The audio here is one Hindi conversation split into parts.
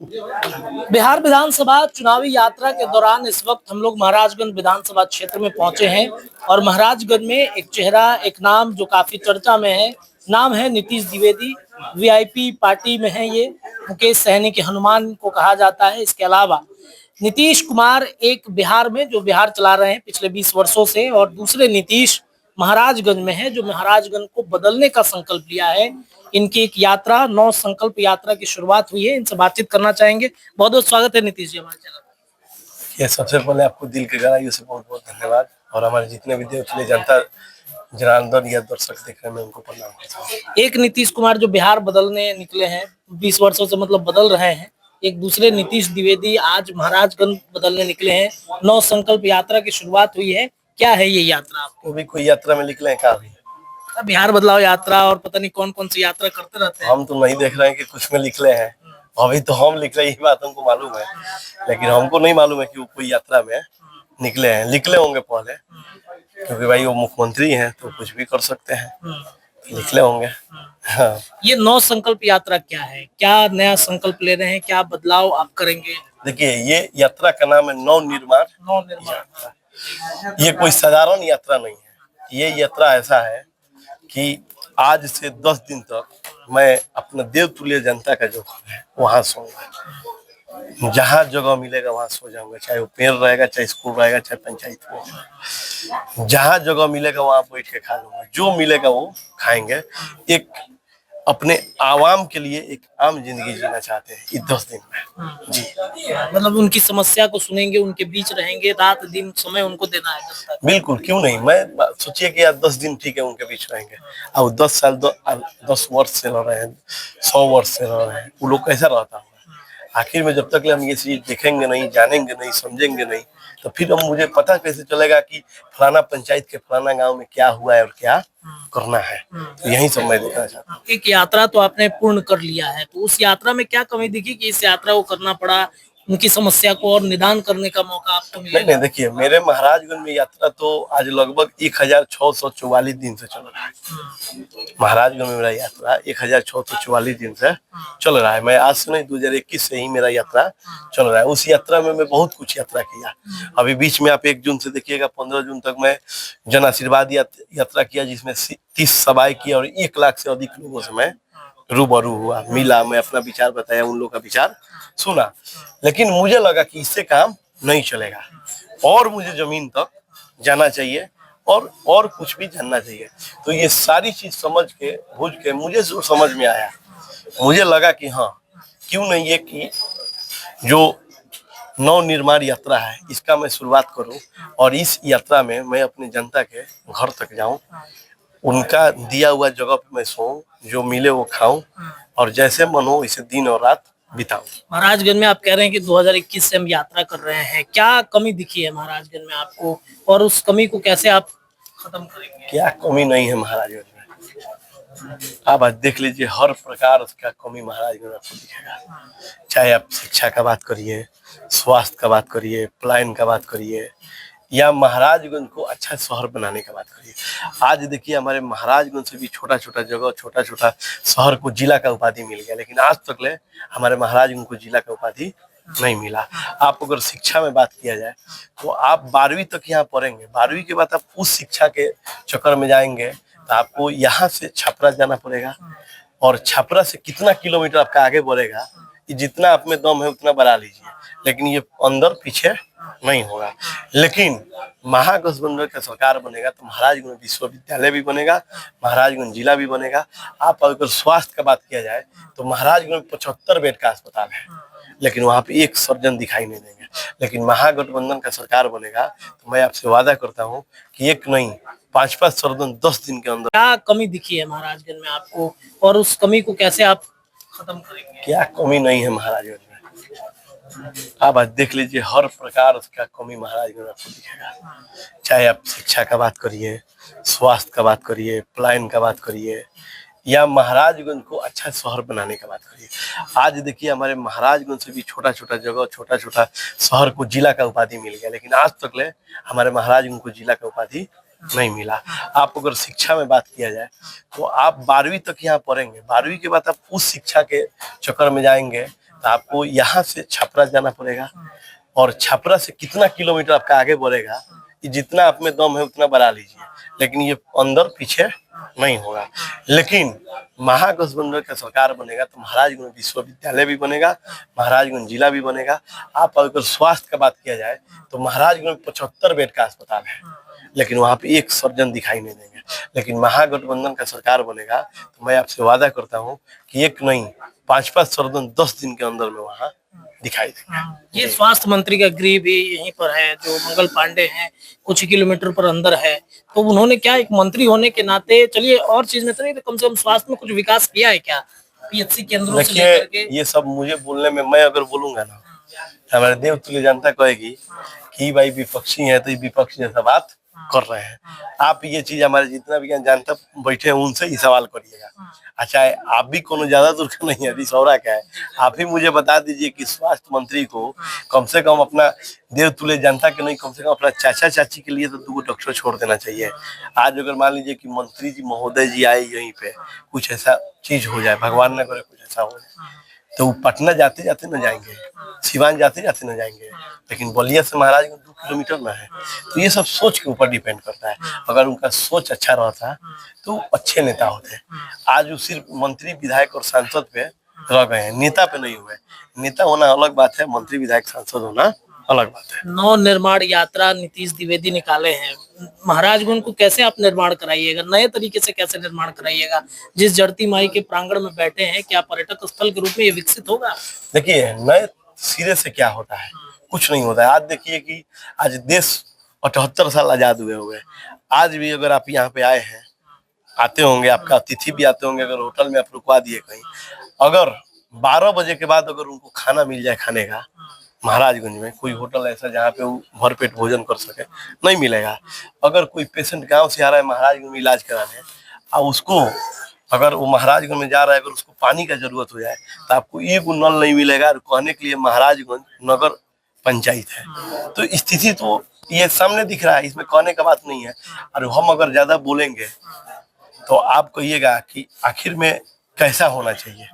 बिहार विधानसभा चुनावी यात्रा के दौरान इस वक्त हम लोग महाराजगंज विधानसभा क्षेत्र में पहुंचे हैं और महाराजगंज में एक चेहरा, एक नाम जो काफी चर्चा में है, नाम है नीतीश द्विवेदी। वीआईपी पार्टी में है ये, मुकेश सहनी के हनुमान को कहा जाता है। इसके अलावा नीतीश कुमार एक बिहार में जो बिहार चला रहे हैं पिछले 20 वर्षों से, और दूसरे नीतीश महाराजगंज में है जो महाराजगंज को बदलने का संकल्प लिया है। इनकी एक यात्रा, 9 संकल्प यात्रा की शुरुआत हुई है। इनसे बातचीत करना चाहेंगे। बहुत बहुत स्वागत है नीतीश जी हमारे चैनल। ये सबसे पहले आपको दिल के गहराइयों से बहुत बहुत धन्यवाद, और हमारे जितने भी देवतुल्य जनता जनार्दन या दर्शक देख रहे हैं, मैं उनको प्रणाम करता हूँ। एक नीतीश कुमार जो बिहार बदलने निकले हैं, 20 वर्षों से मतलब बदल रहे हैं, एक दूसरे नीतीश द्विवेदी आज महाराजगंज बदलने निकले हैं। 9 संकल्प यात्रा की शुरुआत हुई है। क्या है ये यात्रा? वो भी कोई यात्रा में निकले हैं क्या? अभी बिहार बदलाव यात्रा और पता नहीं कौन कौन सी यात्रा करते रहते हैं। हम तो नहीं देख रहे हैं कि कुछ में निकले हैं। अभी तो हम लिख रहे हैं, ये बात हमको मालूम है, लेकिन हमको नहीं मालूम है कि वो कोई यात्रा में निकले हैं। निकले होंगे पहले, क्योंकि भाई वो मुख्यमंत्री हैं तो कुछ भी कर सकते हैं, निकले होंगे। हाँ। ये 9 संकल्प यात्रा क्या है? क्या नया संकल्प ले रहे हैं? क्या बदलाव आप करेंगे? देखिए, ये यात्रा का नाम है नवनिर्माण यात्रा। ये कोई साधारण यात्रा नहीं है। ये यात्रा ऐसा है कि आज से 10 दिन तक मैं अपना देवतुल्य जनता का जो है वहां सोऊंगा। जहाँ जगह मिलेगा वहां सो जाऊंगा, चाहे वो पेड़ रहेगा, चाहे स्कूल रहेगा, चाहे पंचायत हो। जहाँ जगह मिलेगा वहां बैठ के खा लूंगा, जो मिलेगा वो खाएंगे। एक अपने आवाम के लिए एक आम जिंदगी जीना चाहते हैं इस 10 दिन में। जी, मतलब उनकी समस्या को सुनेंगे, उनके बीच रहेंगे, रात दिन समय उनको देना है। बिल्कुल, क्यों नहीं। मैं सोचिए कि यार 10 दिन ठीक है, उनके बीच रहेंगे। अब 10 साल 10 वर्ष से रह रहे हैं, 100 वर्ष से रह रहे हैं, वो लोग कैसा रहता होगा। आखिर में जब तक हम ये चीज देखेंगे नहीं, जानेंगे नहीं, समझेंगे नहीं, तो फिर हम मुझे पता कैसे चलेगा कि फलाना पंचायत के फलाना गांव में क्या हुआ है और क्या करना है। तो यही सब मैं देखना चाहता हूँ। एक यात्रा तो आपने पूर्ण कर लिया है, तो उस यात्रा में क्या कमी दिखी कि इस यात्रा को करना पड़ा, उनकी समस्या को और निदान करने का मौका आपको मिला? नहीं, देखिए, मेरे महाराजगंज में यात्रा तो आज लगभग 1644 दिन से चल रहा है। महाराजगंज में मेरा यात्रा 1644 दिन से चल रहा है। मैं आज से नहीं, 2021 से ही मेरा यात्रा चल रहा है। उस यात्रा में मैं बहुत कुछ यात्रा किया। अभी बीच में आप 1 जून से देखिएगा, 15 जून तक मैं जन आशीर्वाद यात्रा किया, जिसमें 30 सभाएं की और 1 लाख से अधिक लोगों से मैं रूबरू हुआ, मिला, मैं अपना विचार बताया, उन लोगों का विचार सुना। लेकिन मुझे लगा कि इससे काम नहीं चलेगा, और मुझे जमीन तक जाना चाहिए और कुछ भी जानना चाहिए। तो ये सारी चीज समझ के बुझ के मुझे जो समझ में आया, मुझे लगा कि हाँ, क्यों नहीं ये कि जो नवनिर्माण यात्रा है इसका मैं शुरुआत करूं, और इस यात्रा में मैं अपनी जनता के घर तक जाऊं, उनका दिया हुआ जगह पे मैं सोऊं, जो मिले वो खाऊं, और जैसे मन हो इसे दिन और रात बिताऊं। महाराजगंज में आप कह रहे हैं कि 2021 से हम यात्रा कर रहे हैं, क्या कमी दिखी है महाराजगंज में आपको, और उस कमी को कैसे आप खत्म करेंगे? क्या कमी नहीं है महाराजगंज में? आप आज देख लीजिए, हर प्रकार का कमी महाराजगंज में आपको दिखेगा। चाहे आप शिक्षा का बात करिए, स्वास्थ्य का बात करिए, पलायन का बात करिए, या महाराजगंज को अच्छा शहर बनाने की बात करिए। आज देखिए, हमारे महाराजगंज से भी छोटा छोटा जगह, छोटा छोटा शहर को जिला का उपाधि मिल गया, लेकिन आज तक ले हमारे महाराजगंज को जिला का उपाधि नहीं मिला। आप अगर शिक्षा में बात किया जाए तो आप 12वीं तक यहाँ पढ़ेंगे, 12वीं के बाद आप उस शिक्षा के चक्कर में जाएंगे तो आपको यहाँ से छपरा जाना पड़ेगा, और छपरा से कितना किलोमीटर आपका आगे बढ़ेगा, जितना आप में दम है उतना बढ़ा लीजिए, लेकिन ये अंदर पीछे नहीं होगा। लेकिन महागठबंधन का सरकार बनेगा तो महाराजगंज विश्वविद्यालय भी बनेगा, महाराजगंज जिला भी बनेगा। आप अगर स्वास्थ्य का बात किया जाए तो महाराजगंज में 75 बेड का अस्पताल है, लेकिन वहां पे एक सर्जन दिखाई नहीं देंगे। लेकिन महागठबंधन का सरकार बनेगा तो मैं आपसे वादा करता हूँ कि एक नहीं, 5-5 सर्जन 10 दिन के अंदर। क्या कमी दिखी है महाराजगंज में आपको, और उस कमी को कैसे आप खत्म करेंगे? क्या कमी नहीं है महाराजगंज में? आप आज देख लीजिए, हर प्रकार का कमी महाराजगंज में आपको दिखेगा। चाहे आप शिक्षा का बात करिए, स्वास्थ्य का बात करिए, पलायन का बात करिए, या महाराजगंज को अच्छा शहर बनाने का बात करिए। आज देखिए, हमारे महाराजगंज से भी छोटा छोटा जगह, छोटा छोटा शहर को जिला का उपाधि मिल गया, लेकिन आज तक ले हमारे महाराजगंज को जिला का उपाधि नहीं मिला। आप अगर शिक्षा में बात किया जाए तो आप 12वीं तक यहाँ पढ़ेंगे, 12वीं के बाद आप उस शिक्षा के चक्कर में जाएंगे तो आपको यहाँ से छपरा जाना पड़ेगा, और छपरा से कितना किलोमीटर आपका आगे बढ़ेगा, ये जितना आप में दम है उतना बढ़ा लीजिए, लेकिन ये अंदर पीछे नहीं होगा। लेकिन महागठबंधन का सरकार बनेगा तो महाराजगंज विश्वविद्यालय भी बनेगा, महाराजगंज जिला भी बनेगा। आप अगर स्वास्थ्य का बात किया जाए तो महाराजगंज में 75 बेड का अस्पताल है, लेकिन वहां पे एक सर्जन दिखाई नहीं देंगे। लेकिन महागठबंधन का सरकार बनेगा तो मैं आपसे वादा करता हूँ कि एक नहीं 5-5 सर्जन 10 दिन के अंदर में वहां दिखाई देंगे। ये स्वास्थ्य मंत्री का गृह भी यहीं पर है, जो मंगल पांडे हैं, कुछ ही किलोमीटर पर अंदर है। तो उन्होंने क्या एक मंत्री होने के नाते, चलिए और चीज में तो नहीं, तो कम से कम स्वास्थ्य में कुछ विकास किया है क्या, पीएचसी केंद्रों से लेकर के? ये सब मुझे बोलने में, मैं अगर बोलूंगा ना हमारे देवतुल्य जनता कहेगी कि भाई विपक्षी है तो ये विपक्ष जैसा बात कर रहे हैं। आप ये चीज हमारे जितना भी जानता बैठे हैं उनसे ही सवाल करिएगा। अच्छा है, आप भी कोनो ज्यादा दूर का नहीं है, रिसौरा का है। आप ही मुझे बता दीजिए कि स्वास्थ्य मंत्री को कम से कम अपना देवतुल्य जनता के नहीं, कम से कम अपना चाचा चाची के लिए तो 2 डॉक्टर छोड़ देना चाहिए। आज अगर मान लीजिए कि मंत्री जी महोदय जी आए यहीं पे, कुछ ऐसा चीज हो जाए, भगवान न करे कुछ ऐसा हो जाए, तो वो पटना जाते जाते न जाएंगे, सिवान जाते जाते न जाएंगे, लेकिन बलिया से महाराजगंज 2 किलोमीटर में है। तो ये सब सोच के ऊपर डिपेंड करता है। अगर उनका सोच अच्छा रहता तो अच्छे नेता होते। आज वो सिर्फ मंत्री विधायक और सांसद पे रह गए हैं, नेता पे नहीं हुए। नेता होना अलग बात है, मंत्री विधायक सांसद होना अलग बात है। नव निर्माण यात्रा नीतीश द्विवेदी निकाले हैं, महाराजगंज को कैसे आप निर्माण कराइएगा, नए तरीके से कैसे निर्माण कराइएगा? जिस जड़ती माई के प्रांगण में बैठे हैं, क्या पर्यटक स्थल के रूप में ये विकसित होगा? देखिए, नए सिरे से क्या होता है, कुछ नहीं होता है। आज देखिए कि आज देश 78 साल आजाद हुए, आज भी अगर आप यहाँ पे आए हैं, आते होंगे, आपका अतिथि भी आते होंगे, अगर होटल में आप रुकवा दिए कहीं, अगर 12 बजे के बाद अगर उनको खाना मिल जाए खाने का, महाराजगंज में कोई होटल ऐसा जहाँ पे वो भरपेट भोजन कर सके, नहीं मिलेगा। अगर कोई पेशेंट गांव से आ रहा है महाराजगंज में इलाज कराने, और उसको अगर वो महाराजगंज में जा रहा है, अगर उसको पानी का जरूरत हो जाए तो आपको एक नल नहीं मिलेगा, और कहने के लिए महाराजगंज नगर पंचायत है। तो स्थिति तो ये सामने दिख रहा है, इसमें कहने का बात नहीं है। और हम अगर ज्यादा बोलेंगे तो आप कहिएगा कि आखिर में कैसा होना चाहिए,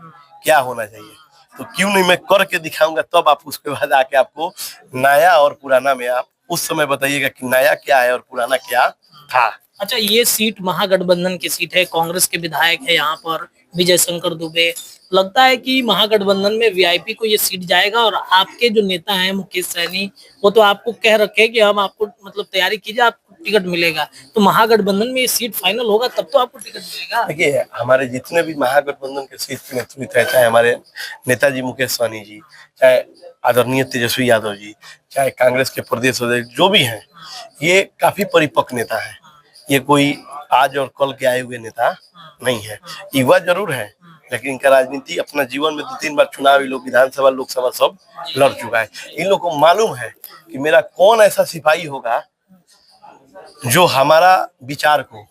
क्या होना चाहिए, तो क्यों नहीं मैं करके दिखाऊंगा, तब आप उसके बाद आके आपको नया और पुराना में आप उस समय बताइएगा कि नया क्या है और पुराना क्या था। अच्छा, ये सीट महागठबंधन की सीट है, कांग्रेस के विधायक है यहाँ पर विजय शंकर दुबे, लगता है कि महागठबंधन में वीआईपी को ये सीट जाएगा? और आपके जो नेता हैं मुकेश सहनी, वो तो आपको कह रखे हैं कि हम आपको मतलब तैयारी कीजिए, आपको टिकट मिलेगा। तो महागठबंधन में ये सीट फाइनल होगा तब तो आपको टिकट मिलेगा। देखिए, हमारे जितने भी महागठबंधन के सीट के नेतृत्व है, चाहे हमारे नेताजी मुकेश सहनी जी, चाहे आदरणीय तेजस्वी यादव जी, चाहे कांग्रेस के प्रदेश अध्यक्ष जो भी हैं, ये काफी परिपक्व नेता है। ये कोई आज और कल के आए हुए नेता नहीं है। युवा जरूर है, लेकिन इनका राजनीति अपना जीवन में 2-3 बार चुनाव, ये लोग विधानसभा लोकसभा सब लड़ चुका है। इन लोग को मालूम है कि मेरा कौन ऐसा सिपाही होगा जो हमारा विचार को,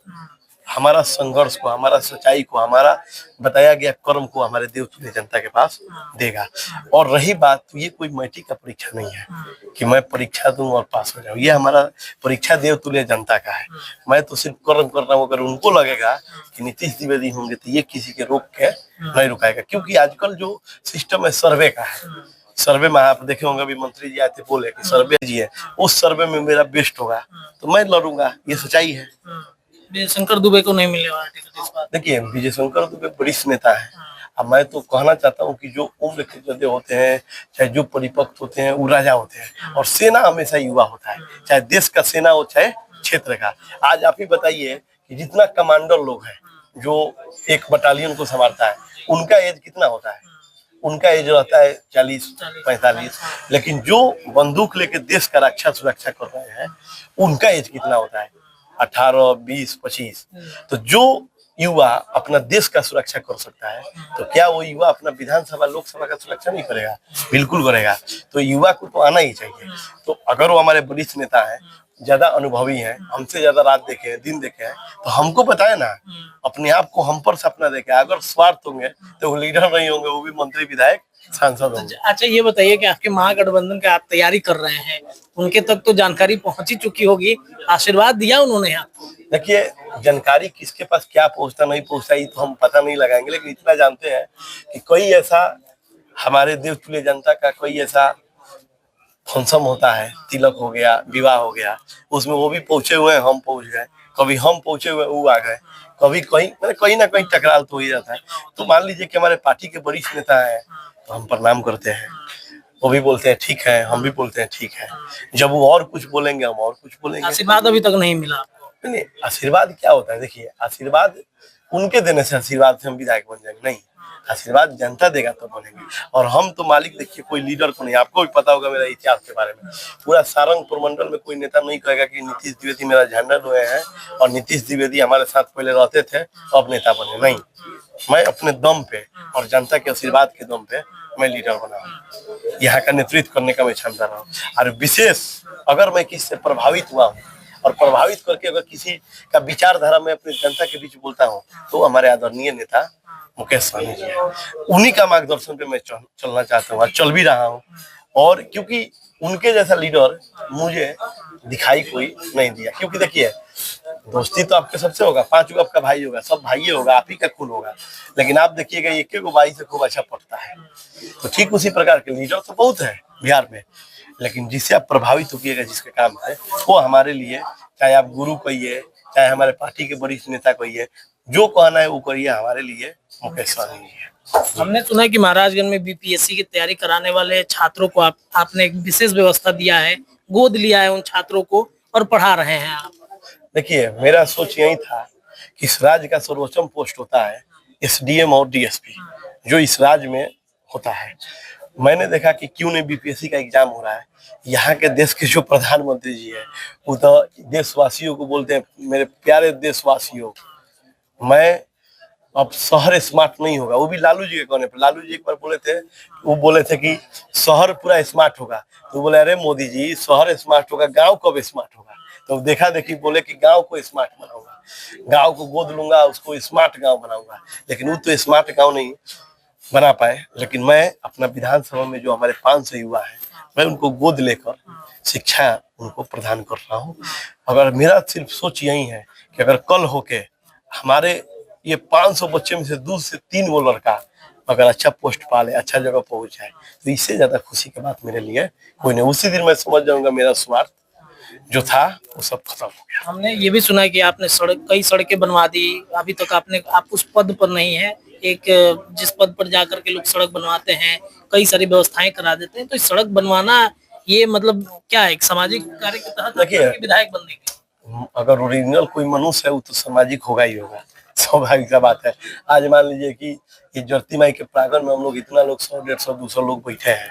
हमारा संघर्ष को, हमारा सच्चाई को, हमारा बताया गया कर्म को हमारे देवतुल्य जनता के पास देगा। और रही बात, तो ये कोई मैट्रिक का परीक्षा नहीं है कि मैं परीक्षा दूं और पास हो जाऊं। ये हमारा परीक्षा देवतुल्य जनता का है। मैं तो सिर्फ कर्म कर रहा हूँ। अगर उनको लगेगा कि नीतीश द्विवेदी होंगे तो ये किसी के रोक के नहीं रुकाएगा, क्योंकि आजकल जो सिस्टम है सर्वे का है। सर्वे में आप देखे होंगे, अभी मंत्री जी आते बोले कि सर्वे जी है, उस सर्वे में मेरा बेस्ट होगा तो मैं लड़ूंगा, ये सच्चाई है। विजय शंकर दुबे को नहीं मिले वाला टिकट इस बार। देखिए, विजय शंकर दुबे वरिष्ठ नेता है। अब मैं तो कहना चाहता हूँ कि जो उम्र के योद्धे होते हैं, चाहे जो परिपक्व होते हैं, वो राजा होते हैं। और सेना हमेशा युवा होता है, चाहे देश का सेना हो चाहे क्षेत्र का। आज आप ही बताइए कि जितना कमांडर लोग हैं जो एक बटालियन को संभालता है, उनका एज कितना होता है? उनका एज रहता है 40-45। लेकिन जो बंदूक लेके देश का रक्षा सुरक्षा कर रहे हैं, उनका एज कितना होता है? 18, 20, 25। तो जो युवा अपना देश का सुरक्षा कर सकता है, तो क्या वो युवा अपना विधानसभा लोकसभा का सुरक्षा नहीं करेगा? बिल्कुल करेगा। तो युवा को तो आना ही चाहिए। तो अगर वो हमारे वरिष्ठ नेता है, ज्यादा अनुभवी हैं, हमसे ज्यादा रात देखे हैं, दिन देखे हैं, तो हमको बताए ना, अपने आप को हम पर सपना देखे। अगर स्वार्थ होंगे तो वो लीडर नहीं होंगे, वो भी मंत्री विधायक सांसद होंगे। अच्छा, ये बताइए कि आपके महागठबंधन का आप तैयारी कर रहे हैं, उनके तक तो जानकारी पहुंची चुकी होगी, आशीर्वाद दिया उन्होंने आपको? देखिए, जानकारी किसके पास क्या पहुंचता नहीं पहुंचता ये तो हम पता नहीं लगाएंगे, लेकिन इतना जानते हैं कि कोई ऐसा हमारे देवतुल्य जनता का कोई ऐसा फंक्शन होता है, तिलक हो गया, विवाह हो गया, उसमें वो भी पहुंचे हुए हैं, हम पहुंच गए, कभी हम पहुंचे हुए वो आ गए, कभी कहीं मतलब कहीं ना कहीं टकराव तो ही जाता है। तो मान लीजिए कि हमारे पार्टी के वरिष्ठ नेता है तो हम प्रणाम करते हैं, वो भी बोलते हैं ठीक है, हम भी बोलते हैं ठीक है। जब वो और कुछ बोलेंगे हम और कुछ बोलेंगे। आशीर्वाद अभी तक नहीं मिला आपको? नहीं, आशीर्वाद क्या होता है, देखिए आशीर्वाद उनके देने से आशीर्वाद से हम विधायक बन जाएंगे, नहीं, आशीर्वाद जनता देगा तो बनेंगे। और हम तो मालिक, देखिए कोई लीडर को नहीं, आपको भी पता होगा मेरा इतिहास के बारे में, पूरा सारंग प्रमंडल में कोई नेता नहीं कहेगा कि नीतीश द्विवेदी मेरा झंडा हुए हैं और नीतीश द्विवेदी हमारे साथ पहले रहते थे तो अब नेता बने, नहीं। मैं अपने दम पे और जनता के आशीर्वाद के दम पे मैं लीडर बना हूँ, यहाँ का नेतृत्व करने का मैं क्षमता रहा हूँ। और विशेष अगर मैं किसी से प्रभावित हुआ हूँ और प्रभावित करके अगर किसी का विचारधारा में अपनी जनता के बीच बोलता हूँ तो हमारे आदरणीय नेता मुकेश सहनी जी है, उन्हीं का मार्गदर्शन पे मैं चलना चाहता हूँ और चल भी रहा हूँ। और क्योंकि उनके जैसा लीडर मुझे दिखाई कोई नहीं दिया, क्योंकि देखिए दोस्ती तो आपके सबसे होगा, 5 गो आपका भाई होगा, सब भाई होगा, आप ही का खून होगा, लेकिन आप देखिएगा एक गो भाई से खूब अच्छा पड़ता है। तो ठीक उसी प्रकार के लीडर तो बहुत है बिहार में, लेकिन जिससे आप प्रभावित होइएगा जिसके काम से, वो हमारे लिए, चाहे आप गुरु कहिए, चाहे हमारे पार्टी के वरिष्ठ नेता कहिए, जो कहना है वो करिए, हमारे लिए मुकेश सहनी जी है। हमने सुना है कि महाराजगंज में बीपीएससी की तैयारी कराने वाले छात्रों को आपने एक विशेष व्यवस्था दिया है, गोद लिया है उन छात्रों को और पढ़ा रहे हैं आप। देखिए मेरा सोच यही था कि इस राज्य का सर्वोच्चम पोस्ट होता है एसडीएम और डीएसपी, जो इस राज्य में होता है। मैंने देखा कि क्यों नहीं बीपीएससी का एग्जाम हो रहा है, यहाँ के देश के जो प्रधानमंत्री जी है वो तो देशवासियों को बोलते हैं मेरे प्यारे देशवासियों, मैं अब शहर स्मार्ट नहीं होगा, वो भी लालू जी के कहने पर। लालू जी एक बार बोले थे, वो बोले थे कि शहर पूरा स्मार्ट होगा, तो बोले अरे मोदी जी शहर स्मार्ट होगा, गांव कब स्मार्ट होगा। तो देखा देखी बोले कि गांव को स्मार्ट बनाऊंगा, गांव को गोद लूंगा, उसको स्मार्ट गांव बनाऊंगा, लेकिन वो तो स्मार्ट गांव नहीं बना पाए। लेकिन मैं अपना विधानसभा में जो हमारे 500 युवा है, मैं उनको गोद लेकर शिक्षा उनको प्रदान कर रहा हूँ। अगर मेरा सिर्फ सोच यही है कि अगर कल होके हमारे ये 500 बच्चे में से 2 से 3 वो लड़का अगर अच्छा पोस्ट पा ले, अच्छा जगह पहुंच जाए, तो इससे ज्यादा खुशी की बात मेरे लिए कोई नहीं। उसी दिन मैं समझ जाऊंगा मेरा स्वार्थ जो था वो सब खत्म हो गया। हमने ये भी सुना है कि आपने कई सड़कें बनवा दी, अभी तक आप उस पद पर नहीं है, एक जिस पद पर जाकर के लोग सड़क बनवाते हैं, कई सारी व्यवस्थाएं करा देते हैं, तो इस सड़क बनवाना ये मतलब क्या है, एक सामाजिक कार्य के तहत देखिए विधायक बनने के? अगर ओरिजिनल कोई मनुष्य है वो तो सामाजिक होगा ही होगा, स्वाभाविक सा बात है। आज मान लीजिए कि ये जरती माई के प्रांगण में हम लोग इतना लोग 100, 150, 200 लोग बैठे हैं,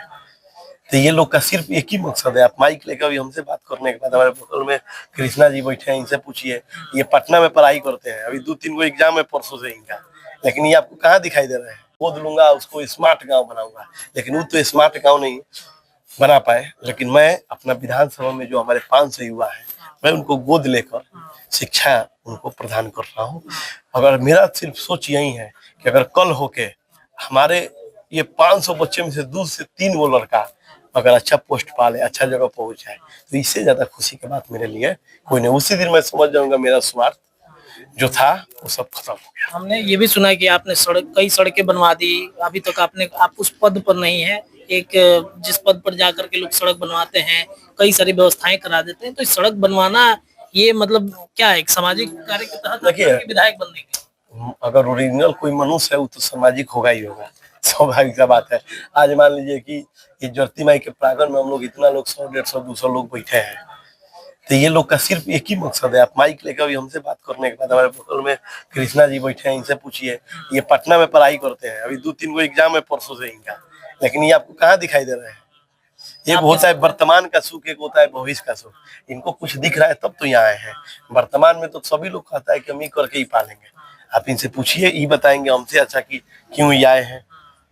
तो ये लोग का सिर्फ एक ही मकसद है। आप माइक लेकर भी हमसे बात करने के बाद, हमारे बगल में कृष्णा जी बैठे हैं, इनसे पूछिए, ये पटना में पढ़ाई करते हैं, अभी 2-3 गो एग्जाम है परसों से इनका, लेकिन ये आपको कहाँ दिखाई दे रहे हैं। गोद लूंगा, उसको स्मार्ट गाँव बनाऊंगा, लेकिन वो तो स्मार्ट गाँव नहीं बना पाए। लेकिन मैं अपना विधानसभा में जो हमारे 500 युवा है, मैं उनको गोद लेकर शिक्षा उनको प्रदान कर रहा हूँ। अगर मेरा सिर्फ सोच यही है कि अगर कल होके हमारे ये 500 बच्चे में से 2 से 3 वो लड़का अगर अच्छा पोस्ट पा ले, अच्छा जगह पहुंच जाए, तो इससे ज्यादा खुशी की बात मेरे लिए कोई नहीं। उसी दिन मैं समझ जाऊंगा मेरा स्वार्थ जो था वो सब खत्म हो गया। हमने ये भी सुना है कि आपने कई सड़कें बनवा दी, अभी तक आप उस पद पर नहीं है, एक जिस पद पर जाकर के लोग सड़क बनवाते हैं, कई सारी व्यवस्थाएं करा देते हैं, तो इस सड़क बनवाना ये मतलब क्या है, एक सामाजिक कार्य के तहत विधायक बनने के? अगर ओरिजिनल कोई मनुष्य है वो तो सामाजिक होगा ही होगा, स्वाभाविक सा बात है। आज मान लीजिए कि ये जरती माई के प्रांगण में हम लोग इतना लोग 100, 150, 200 लोग बैठे हैं, तो ये लोग का सिर्फ एक ही मकसद है। आप माइक लेकर भी हमसे बात करने के बाद, हमारे बगल में कृष्णा जी बैठे हैं, इनसे पूछिए, ये पटना में पढ़ाई करते हैं, अभी 2-3 गो एग्जाम है परसों से इनका, लेकिन ये आपको कहाँ दिखाई दे रहे हैं। एक होता है वर्तमान का सुख, एक होता है भविष्य का सुख। इनको कुछ दिख रहा है तब तो यहाँ आए हैं। वर्तमान में तो सभी लोग कहता है कि हम ही करके ही पालेंगे। आप इनसे पूछिए, ये बताएंगे हमसे अच्छा कि क्यों ये आए हैं,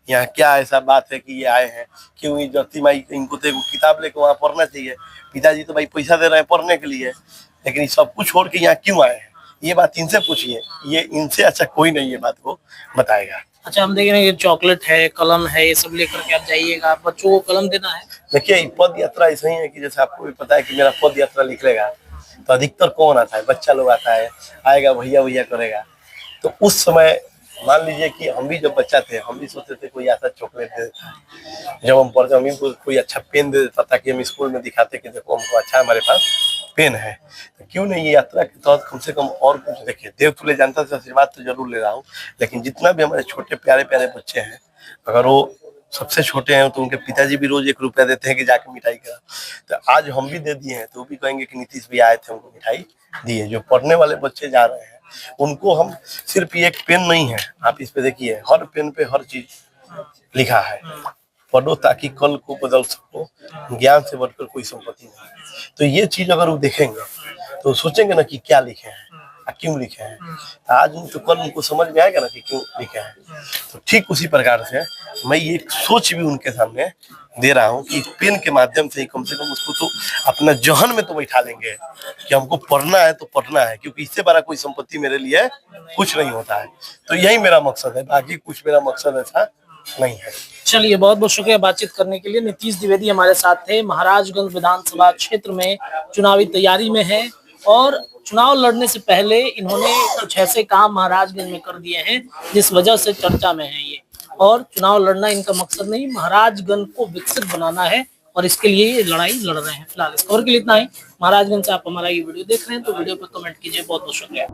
यहाँ क्या ऐसा बात है कि ये आए हैं, क्यों ये जरती माई, इनको तो किताब लेकर वहाँ पढ़ना चाहिए, पिताजी तो भाई पैसा दे रहे हैं पढ़ने के लिए, लेकिन ये सब कुछ छोड़ के यहाँ क्यों आए हैं, ये बात इनसे पूछिए, ये इनसे अच्छा कोई नहीं ये बात को बताएगा। अच्छा, हम देख रहे हैं कि चॉकलेट है, कलम है, ये सब लेकर के आप जाइएगा, बच्चों को कलम देना है। देखिए पद यात्रा ऐसा ही है कि जैसे आपको भी पता है कि मेरा पद यात्रा निकलेगा तो अधिकतर कौन आता है, बच्चा लोग आता है, आएगा भैया भैया करेगा। तो उस समय मान लीजिए कि हम भी जब बच्चा थे, हम भी सोचते थे कोई ऐसा चॉकलेट दे देता। जब हम पढ़ते, हमें कोई अच्छा पेन दे देता ताकि हम स्कूल में दिखाते कि देखो हमको अच्छा हमारे पास पेन है। तो क्यों नहीं ये यात्रा के तहत कम से कम और कुछ देखिए। देवतुल्य जनता से आशीर्वाद तो जरूर ले रहा हूँ, लेकिन जितना भी हमारे छोटे प्यारे प्यारे बच्चे हैं, अगर वो सबसे छोटे हैं तो उनके पिताजी भी रोज 1 रुपया देते हैं कि जाके मिठाई करा। तो आज हम भी दे दिए हैं तो वो भी कहेंगे कि नीतीश भी आए थे, उनको मिठाई दिए। जो पढ़ने वाले बच्चे जा रहे हैं उनको हम सिर्फ ये एक पेन नहीं है, आप इस पे देखिए हर पेन पे हर चीज लिखा है। पढ़ो ताकि कल को बदल सको, ज्ञान से बढ़कर कोई संपत्ति नहीं। तो ये चीज अगर वो देखेंगे तो सोचेंगे ना कि क्या लिखे हैं और क्यों लिखे हैं। आज तो कल उनको समझ में आएगा ना कि क्यों लिखे हैं। तो ठीक उसी प्रकार से मैं ये एक सोच भी उनके सामने दे रहा हूँ कि पेन के माध्यम से ही कम से कम उसको तो अपना जहन में तो बैठा लेंगे कि हमको पढ़ना है तो पढ़ना है, क्योंकि इससे बड़ा कोई संपत्ति मेरे लिए कुछ नहीं होता है। तो यही मेरा मकसद है, बाकी कुछ मेरा मकसद ऐसा नहीं है। चलिए, बहुत बहुत शुक्रिया बातचीत करने के लिए। नीतीश द्विवेदी हमारे साथ थे। महाराजगंज विधानसभा क्षेत्र में चुनावी तैयारी में है और चुनाव लड़ने से पहले इन्होंने कुछ ऐसे काम महाराजगंज में कर दिए हैं जिस वजह से चर्चा में है ये। और चुनाव लड़ना इनका मकसद नहीं, महाराजगंज को विकसित बनाना है और इसके लिए ये लड़ाई लड़ रहे हैं। फिलहाल इस खबर के लिए इतना ही। महाराजगंज से आप हमारा ये वीडियो देख रहे हैं तो वीडियो पर कमेंट कीजिए। बहुत बहुत शुक्रिया।